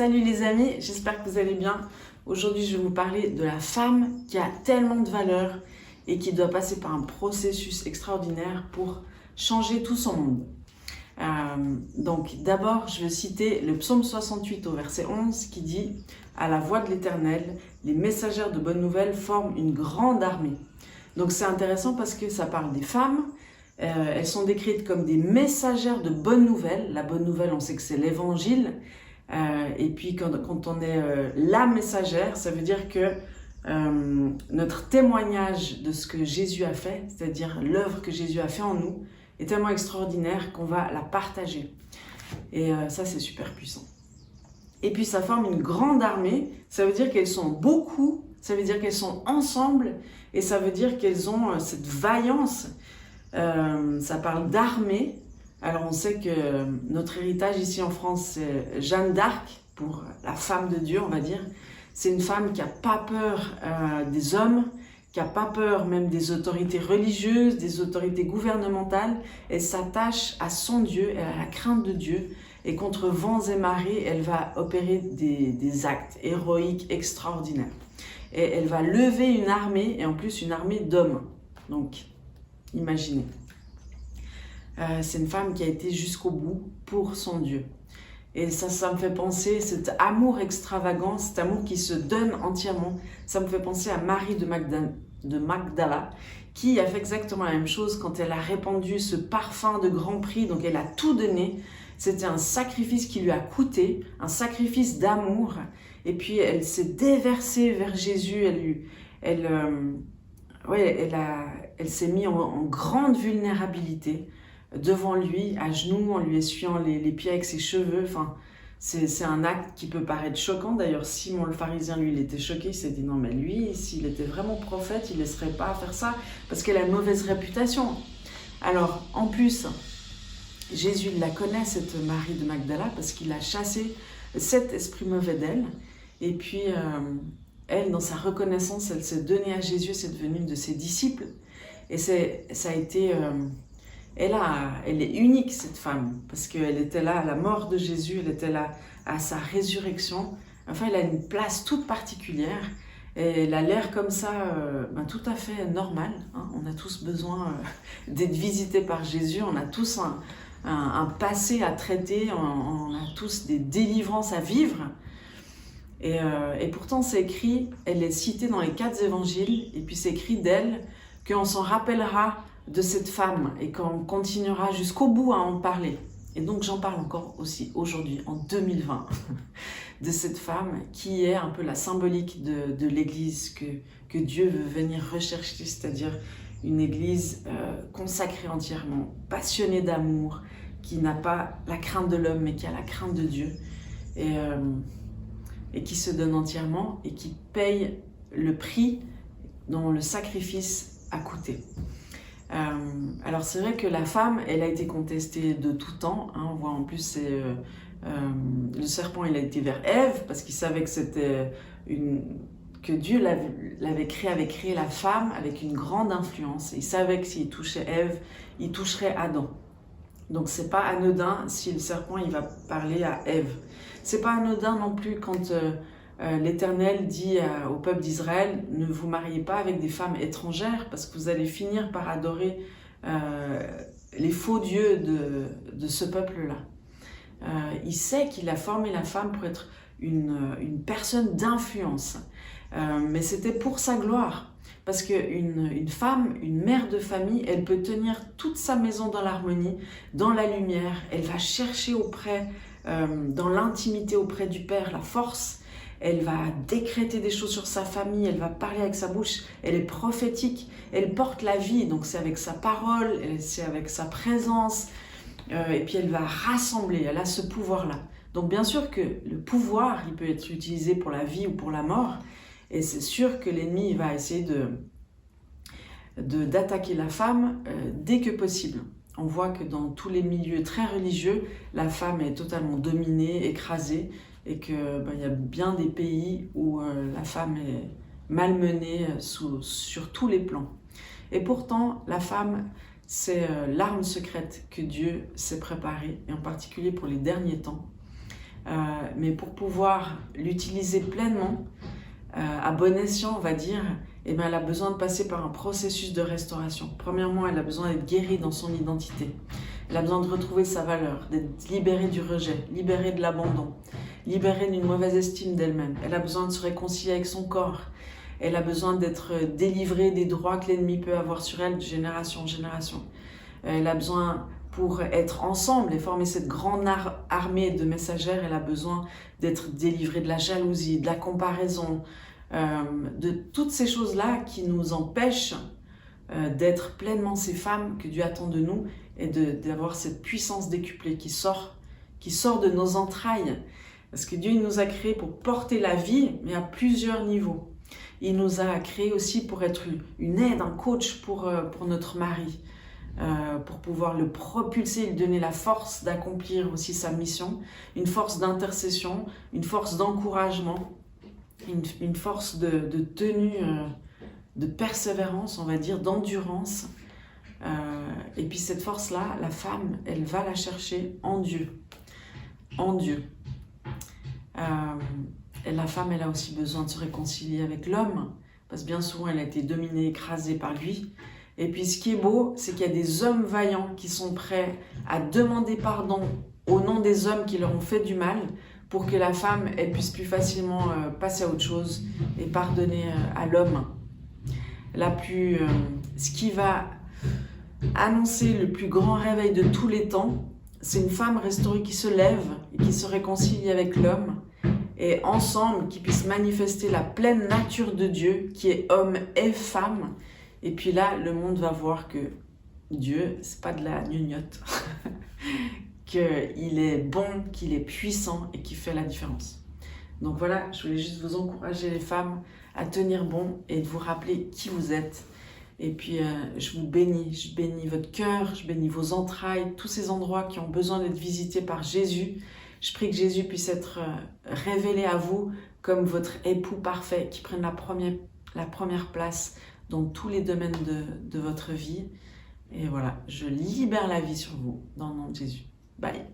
Salut les amis, j'espère que vous allez bien. Aujourd'hui, je vais vous parler de la femme qui a tellement de valeur et qui doit passer par un processus extraordinaire pour changer tout son monde. Donc d'abord, je vais citer le psaume 68 au verset 11 qui dit « À la voix de l'Éternel, les messagères de bonnes nouvelles forment une grande armée. » Donc c'est intéressant parce que ça parle des femmes. Elles sont décrites comme des messagères de bonnes nouvelles. La bonne nouvelle, on sait que c'est l'évangile. Et puis quand on est la messagère, ça veut dire que notre témoignage de ce que Jésus a fait, c'est-à-dire l'œuvre que Jésus a fait en nous, est tellement extraordinaire qu'on va la partager. Et ça, c'est super puissant. Et puis ça forme une grande armée, ça veut dire qu'elles sont beaucoup, ça veut dire qu'elles sont ensemble, et ça veut dire qu'elles ont cette vaillance. Ça parle d'armée. Alors on sait que notre héritage ici en France, c'est Jeanne d'Arc, pour la femme de Dieu, on va dire. C'est une femme qui n'a pas peur des hommes, qui n'a pas peur même des autorités religieuses, des autorités gouvernementales. Elle s'attache à son Dieu, elle a la crainte de Dieu. Et contre vents et marées, elle va opérer des actes héroïques extraordinaires. Et elle va lever une armée, et en plus une armée d'hommes. Donc, imaginez. C'est une femme qui a été jusqu'au bout pour son Dieu. Et ça me fait penser, cet amour extravagant, cet amour qui se donne entièrement, ça me fait penser à Marie de Magdala, qui a fait exactement la même chose quand elle a répandu ce parfum de grand prix, donc elle a tout donné. C'était un sacrifice qui lui a coûté, un sacrifice d'amour, et puis elle s'est déversée vers Jésus, elle s'est mise en grande vulnérabilité devant lui, à genoux, en lui essuyant les pieds avec ses cheveux. Enfin, c'est un acte qui peut paraître choquant. D'ailleurs, Simon le pharisien, lui, il était choqué. Il s'est dit, non, mais lui, s'il était vraiment prophète, il ne laisserait pas faire ça, parce qu'elle a une mauvaise réputation. Alors, en plus, Jésus la connaît, cette Marie de Magdala, parce qu'il a chassé 7 esprits mauvais d'elle. Et puis, elle, dans sa reconnaissance, elle s'est donnée à Jésus, c'est devenu une de ses disciples. Et ça a été... Elle est unique, cette femme, parce qu'elle était là à la mort de Jésus, elle était là à sa résurrection. Enfin, elle a une place toute particulière. Et elle a l'air comme ça, tout à fait normal. Hein. On a tous besoin d'être visités par Jésus. On a tous un passé à traiter. On a tous des délivrances à vivre. Et pourtant, c'est écrit, elle est citée dans les 4 évangiles. Et puis, c'est écrit d'elle qu'on s'en rappellera de cette femme et qu'on continuera jusqu'au bout à en parler. Et donc j'en parle encore aussi aujourd'hui, en 2020, de cette femme qui est un peu la symbolique de l'Église que Dieu veut venir rechercher, c'est-à-dire une Église consacrée entièrement, passionnée d'amour, qui n'a pas la crainte de l'homme mais qui a la crainte de Dieu et qui se donne entièrement et qui paye le prix dont le sacrifice a coûté. Alors c'est vrai que la femme, elle a été contestée de tout temps. Hein, on voit en plus le serpent, il a été vers Ève parce qu'il savait que c'était que Dieu avait créé la femme avec une grande influence. Il savait que s'il touchait Ève, il toucherait Adam. Donc c'est pas anodin si le serpent il va parler à Ève. C'est pas anodin non plus quand l'Éternel dit au peuple d'Israël, ne vous mariez pas avec des femmes étrangères parce que vous allez finir par adorer les faux dieux de ce peuple-là. Il sait qu'il a formé la femme pour être une personne d'influence, mais c'était pour sa gloire. Parce qu'une femme, une mère de famille, elle peut tenir toute sa maison dans l'harmonie, dans la lumière. Elle va chercher dans l'intimité auprès du Père, la force. Elle va décréter des choses sur sa famille, elle va parler avec sa bouche, elle est prophétique, elle porte la vie, donc c'est avec sa parole, c'est avec sa présence, et puis elle va rassembler, elle a ce pouvoir-là. Donc bien sûr que le pouvoir, il peut être utilisé pour la vie ou pour la mort, et c'est sûr que l'ennemi va essayer d'attaquer la femme dès que possible. On voit que dans tous les milieux très religieux, la femme est totalement dominée, écrasée, et qu'il y a bien des pays où la femme est malmenée sur tous les plans. Et pourtant, la femme, c'est l'arme secrète que Dieu s'est préparée, et en particulier pour les derniers temps. mais pour pouvoir l'utiliser pleinement, à bon escient, on va dire, eh bien, elle a besoin de passer par un processus de restauration. Premièrement, elle a besoin d'être guérie dans son identité. Elle a besoin de retrouver sa valeur, d'être libérée du rejet, libérée de l'abandon, libérée d'une mauvaise estime d'elle-même. Elle a besoin de se réconcilier avec son corps. Elle a besoin d'être délivrée des droits que l'ennemi peut avoir sur elle de génération en génération. Elle a besoin, pour être ensemble et former cette grande armée de messagères, elle a besoin d'être délivrée de la jalousie, de la comparaison, de toutes ces choses-là qui nous empêchent d'être pleinement ces femmes que Dieu attend de nous et d'avoir cette puissance décuplée qui sort de nos entrailles. Parce que Dieu il nous a créés pour porter la vie, mais à plusieurs niveaux. Il nous a créés aussi pour être une aide, un coach pour notre mari, pour pouvoir le propulser, lui donner la force d'accomplir aussi sa mission, une force d'intercession, une force d'encouragement, une force de tenue, de persévérance, on va dire, d'endurance. Et puis cette force-là, la femme, elle va la chercher en Dieu. En Dieu. Et la femme, elle a aussi besoin de se réconcilier avec l'homme, parce que bien souvent, elle a été dominée, écrasée par lui. Et puis, ce qui est beau, c'est qu'il y a des hommes vaillants qui sont prêts à demander pardon au nom des hommes qui leur ont fait du mal, pour que la femme, elle puisse plus facilement passer à autre chose et pardonner à l'homme. Ce qui va annoncer le plus grand réveil de tous les temps, c'est une femme restaurée qui se lève et qui se réconcilie avec l'homme, et ensemble, qui puissent manifester la pleine nature de Dieu, qui est homme et femme. Et puis là, le monde va voir que Dieu, c'est pas de la gnognotte, qu'il est bon, qu'il est puissant et qu'il fait la différence. Donc voilà, je voulais juste vous encourager les femmes à tenir bon et de vous rappeler qui vous êtes. Et puis je vous bénis, je bénis votre cœur, je bénis vos entrailles, tous ces endroits qui ont besoin d'être visités par Jésus. Je prie que Jésus puisse être révélé à vous comme votre époux parfait, qui prenne la première place dans tous les domaines de votre vie. Et voilà, je libère la vie sur vous, dans le nom de Jésus. Bye.